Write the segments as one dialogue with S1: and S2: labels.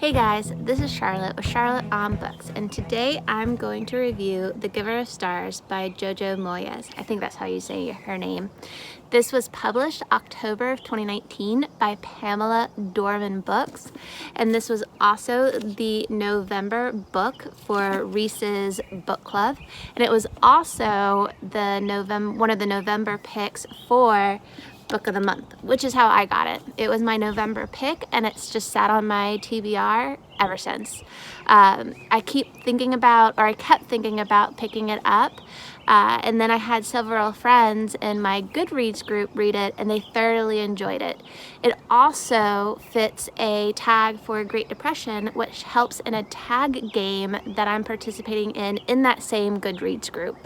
S1: Hey guys, this is Charlotte with Charlotte on Books, and today I'm going to review The Giver of Stars by Jojo Moyes. I think that's how you say her name. This was published October of 2019 by Pamela Doman Books, and this was also the November book for Reese's book club, and it was also one of the November picks for Book of the Month, which is how I got it. It was my November pick, and it's just sat on my TBR ever since. I kept thinking about picking it up, and then I had several friends in my Goodreads group read it, and they thoroughly enjoyed it. It also fits a tag for Great Depression, which helps in a tag game that I'm participating in that same Goodreads group.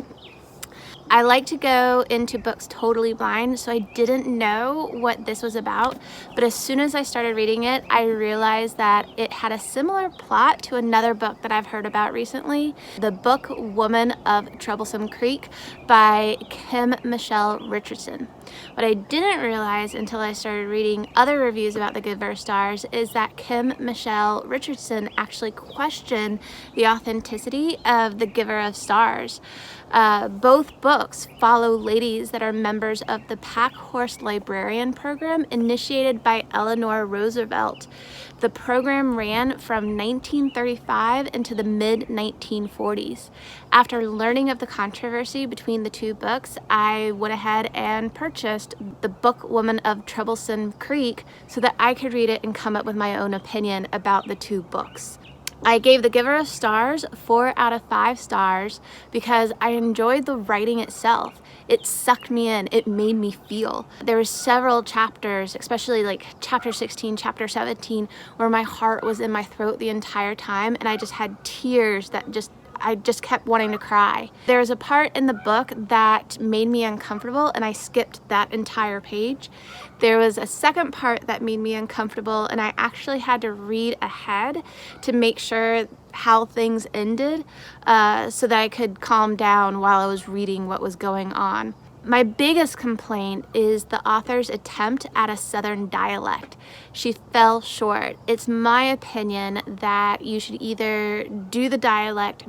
S1: I like to go into books totally blind, so I didn't know what this was about, but as soon as I started reading it, I realized that it had a similar plot to another book that I've heard about recently, The Book Woman of Troublesome Creek by Michele Richardson. What I didn't realize until I started reading other reviews about The Giver of Stars is that Michele Richardson actually questioned the authenticity of The Giver of Stars. Both books follow ladies that are members of the Pack Horse Librarian Program initiated by Eleanor Roosevelt. The program ran from 1935 into the mid-1940s. After learning of the controversy between the two books, I went ahead and purchased The Book Woman of Troublesome Creek so that I could read it and come up with my own opinion about the two books. I gave The Giver of Stars 4 out of 5 stars because I enjoyed the writing itself. It sucked me in. It made me feel. There were several chapters, especially like chapter 16, chapter 17, where my heart was in my throat the entire time, and I just had tears that I just kept wanting to cry. There was a part in the book that made me uncomfortable, and I skipped that entire page. There was a second part that made me uncomfortable, and I actually had to read ahead to make sure how things ended so that I could calm down while I was reading what was going on. My biggest complaint is the author's attempt at a Southern dialect. She fell short. It's my opinion that you should either do the dialect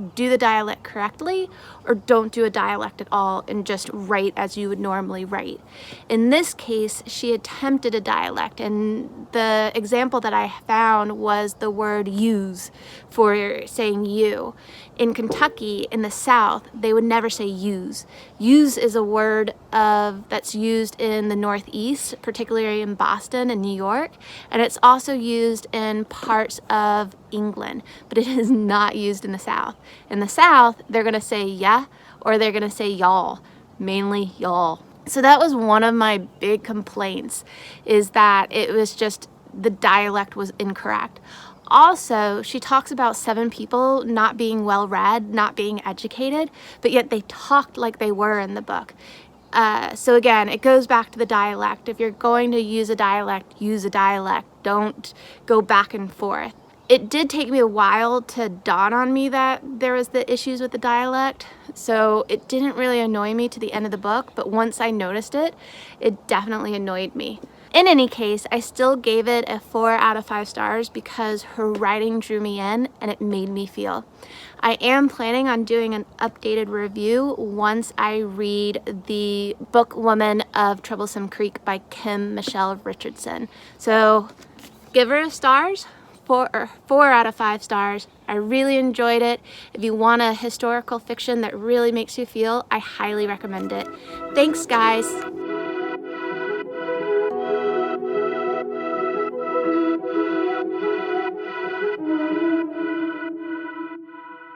S1: correctly, or don't do a dialect at all and just write as you would normally write. In this case, she attempted a dialect, and the example that I found was the word use for saying you. In Kentucky, in the South, they would never say use. Use is a word that's used in the Northeast, particularly in Boston and New York, and it's also used in parts of England, but it is not used in the South. In the South, they're going to say yeah, or they're going to say y'all, mainly y'all. So that was one of my big complaints, is that it was just the dialect was incorrect. Also, she talks about 7 people not being well-read, not being educated, but yet they talked like they were in the book. So again, it goes back to the dialect. If you're going to use a dialect, use a dialect. Don't go back and forth. It did take me a while to dawn on me that there was the issues with the dialect, so it didn't really annoy me to the end of the book, but once I noticed it, it definitely annoyed me. In any case, I still gave it a 4 out of 5 stars because her writing drew me in and it made me feel. I am planning on doing an updated review once I read The Book Woman of Troublesome Creek by Michele Richardson. So, give her a stars. 4 out of 5 stars. I really enjoyed it. If you want a historical fiction that really makes you feel, I highly recommend it. Thanks, guys.